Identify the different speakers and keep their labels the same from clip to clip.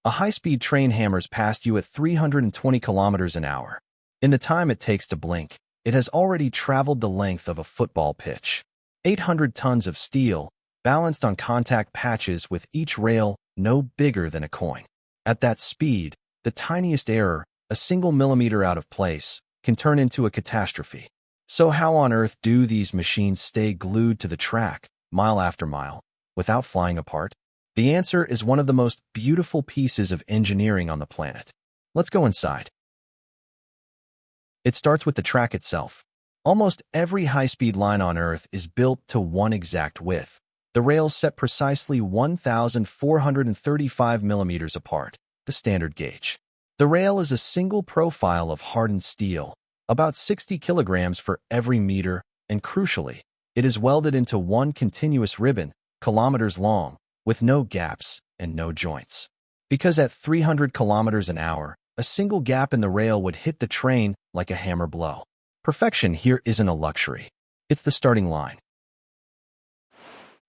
Speaker 1: A high-speed train hammers past you at 320 kilometers an hour. In the time it takes to blink, it has already traveled the length of a football pitch. 800 tons of steel, balanced on contact patches with each rail no bigger than a coin. At that speed, the tiniest error, a single millimeter out of place, can turn into a catastrophe. So how on earth do these machines stay glued to the track, mile after mile, without flying apart? The answer is one of the most beautiful pieces of engineering on the planet. Let's go inside. It starts with the track itself. Almost every high-speed line on Earth is built to one exact width. The rails set precisely 1,435 millimeters apart, the standard gauge. The rail is a single profile of hardened steel, about 60 kilograms for every meter, and crucially, it is welded into one continuous ribbon, kilometers long, with no gaps and no joints. Because at 300 kilometers an hour, a single gap in the rail would hit the train like a hammer blow. Perfection here isn't a luxury. It's the starting line.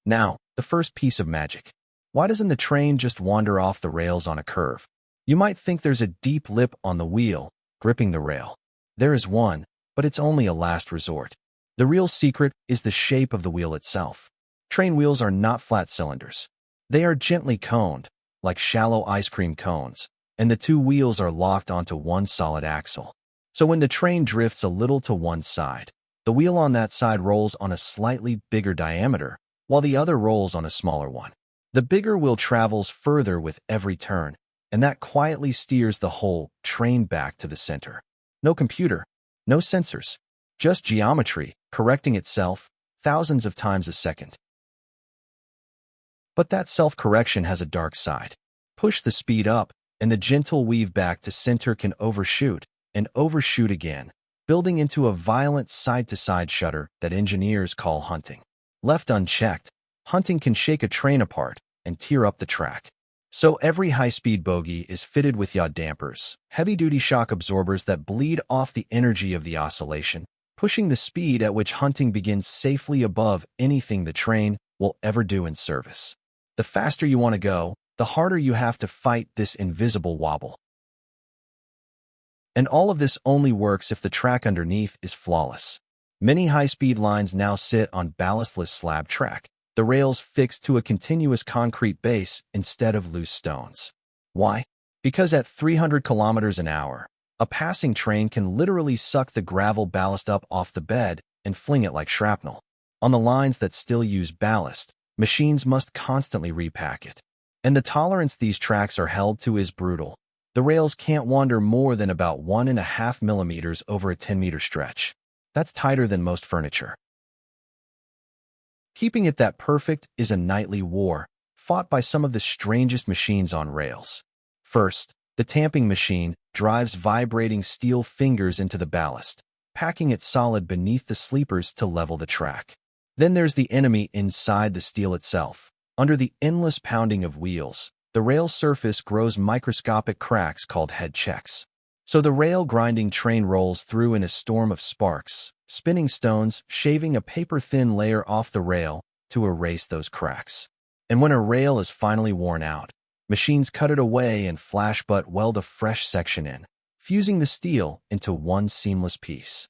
Speaker 1: Now, the first piece of magic. Why doesn't the train just wander off the rails on a curve? You might think there's a deep lip on the wheel, gripping the rail. There is one, but it's only a last resort. The real secret is the shape of the wheel itself. Train wheels are not flat cylinders. They are gently coned, like shallow ice cream cones, and the two wheels are locked onto one solid axle. So when the train drifts a little to one side, the wheel on that side rolls on a slightly bigger diameter, while the other rolls on a smaller one. The bigger wheel travels further with every turn, and that quietly steers the whole train back to the center. No computer, no sensors, just geometry correcting itself thousands of times a second. But that self-correction has a dark side. Push the speed up, and the gentle weave back to center can overshoot and overshoot again, building into a violent side-to-side shudder that engineers call hunting. Left unchecked, hunting can shake a train apart and tear up the track. So every high-speed bogie is fitted with yaw dampers, heavy-duty shock absorbers that bleed off the energy of the oscillation, pushing the speed at which hunting begins safely above anything the train will ever do in service. The faster you want to go, the harder you have to fight this invisible wobble. And all of this only works if the track underneath is flawless. Many high-speed lines now sit on ballastless slab track, the rails fixed to a continuous concrete base instead of loose stones. Why? Because at 300 kilometers an hour, a passing train can literally suck the gravel ballast up off the bed and fling it like shrapnel. On the lines that still use ballast, machines must constantly repack it. And the tolerance these tracks are held to is brutal. The rails can't wander more than about 1.5 millimeters over a 10-meter stretch. That's tighter than most furniture. Keeping it that perfect is a nightly war, fought by some of the strangest machines on rails. First, the tamping machine drives vibrating steel fingers into the ballast, packing it solid beneath the sleepers to level the track. Then there's the enemy inside the steel itself. Under the endless pounding of wheels, the rail surface grows microscopic cracks called head checks. So the rail-grinding train rolls through in a storm of sparks, spinning stones, shaving a paper-thin layer off the rail to erase those cracks. And when a rail is finally worn out, machines cut it away and flash butt weld a fresh section in, fusing the steel into one seamless piece.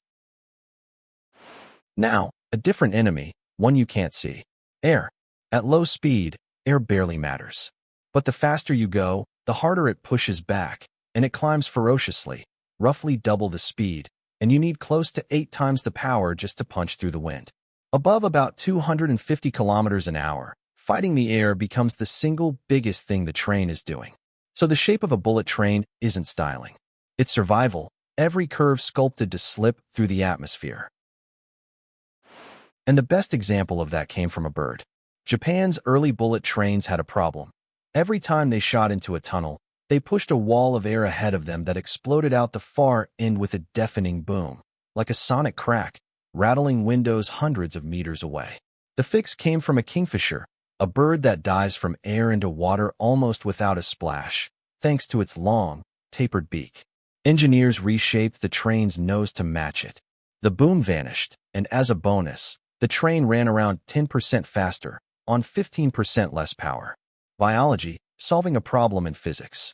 Speaker 1: Now, a different enemy, one you can't see. Air. At low speed, air barely matters. But the faster you go, the harder it pushes back, and it climbs ferociously, roughly double the speed, and you need close to 8 times the power just to punch through the wind. Above about 250 kilometers an hour, fighting the air becomes the single biggest thing the train is doing. So the shape of a bullet train isn't styling. It's survival, every curve sculpted to slip through the atmosphere. And the best example of that came from a bird. Japan's early bullet trains had a problem. Every time they shot into a tunnel, they pushed a wall of air ahead of them that exploded out the far end with a deafening boom, like a sonic crack, rattling windows hundreds of meters away. The fix came from a kingfisher, a bird that dives from air into water almost without a splash, thanks to its long, tapered beak. Engineers reshaped the train's nose to match it. The boom vanished, and as a bonus, the train ran around 10% faster, on 15% less power. Biology, solving a problem in physics.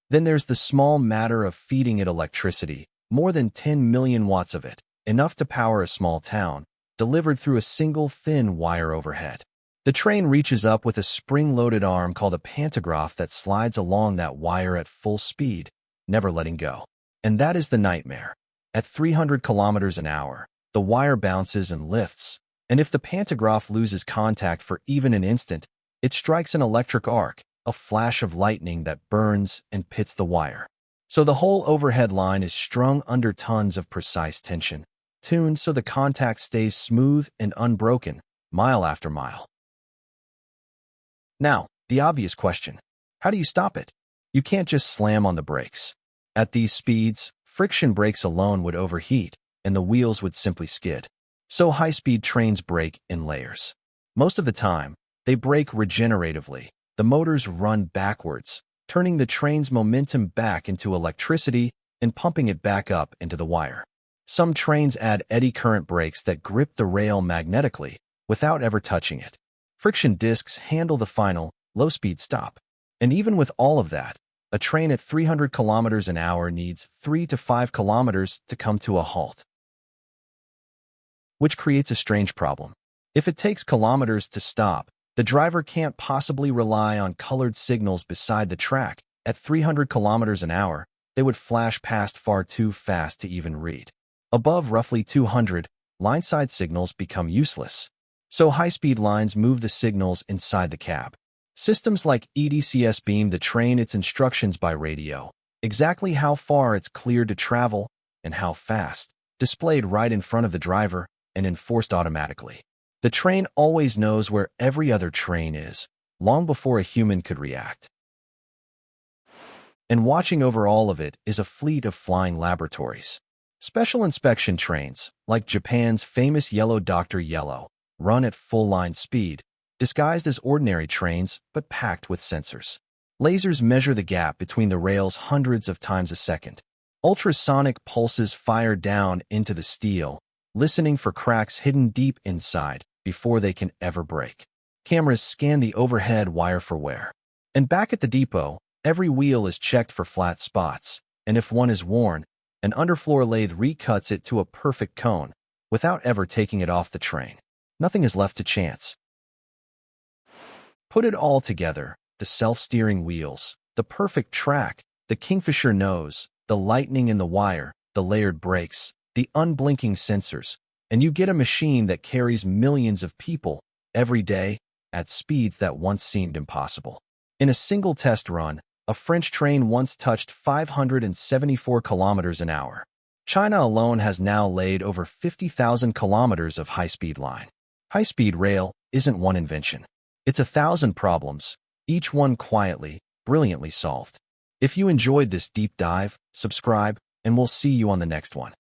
Speaker 1: Then there's the small matter of feeding it electricity, more than 10 million watts of it, enough to power a small town, delivered through a single thin wire overhead. The train reaches up with a spring-loaded arm called a pantograph that slides along that wire at full speed, never letting go. And that is the nightmare. At 300 kilometers an hour, the wire bounces and lifts, and if the pantograph loses contact for even an instant, it strikes an electric arc, a flash of lightning that burns and pits the wire. So the whole overhead line is strung under tons of precise tension, tuned so the contact stays smooth and unbroken, mile after mile. Now, the obvious question: how do you stop it? You can't just slam on the brakes. At these speeds, friction brakes alone would overheat, and the wheels would simply skid. So high-speed trains brake in layers. Most of the time, they brake regeneratively. The motors run backwards, turning the train's momentum back into electricity and pumping it back up into the wire. Some trains add eddy current brakes that grip the rail magnetically without ever touching it. Friction discs handle the final, low-speed stop. And even with all of that, a train at 300 kilometers an hour needs 3 to 5 kilometers to come to a halt, which creates a strange problem. If it takes kilometers to stop, the driver can't possibly rely on colored signals beside the track. At 300 kilometers an hour, they would flash past far too fast to even read. Above roughly 200, line-side signals become useless. So high-speed lines move the signals inside the cab. Systems like EDCS beam the train its instructions by radio, exactly how far it's cleared to travel and how fast, displayed right in front of the driver and enforced automatically. The train always knows where every other train is, long before a human could react. And watching over all of it is a fleet of flying laboratories. Special inspection trains, like Japan's famous Yellow Dr. Yellow, run at full-line speed, disguised as ordinary trains but packed with sensors. Lasers measure the gap between the rails hundreds of times a second. Ultrasonic pulses fire down into the steel, listening for cracks hidden deep inside before they can ever break. Cameras scan the overhead wire for wear. And back at the depot, every wheel is checked for flat spots, and if one is worn, an underfloor lathe recuts it to a perfect cone, without ever taking it off the train. Nothing is left to chance. Put it all together: the self-steering wheels, the perfect track, the kingfisher nose, the lightning in the wire, the layered brakes, the unblinking sensors, and you get a machine that carries millions of people every day at speeds that once seemed impossible. In a single test run, a French train once touched 574 kilometers an hour. China alone has now laid over 50,000 kilometers of high-speed line. High-speed rail isn't one invention. It's 1,000 problems, each one quietly, brilliantly solved. If you enjoyed this deep dive, subscribe, and we'll see you on the next one.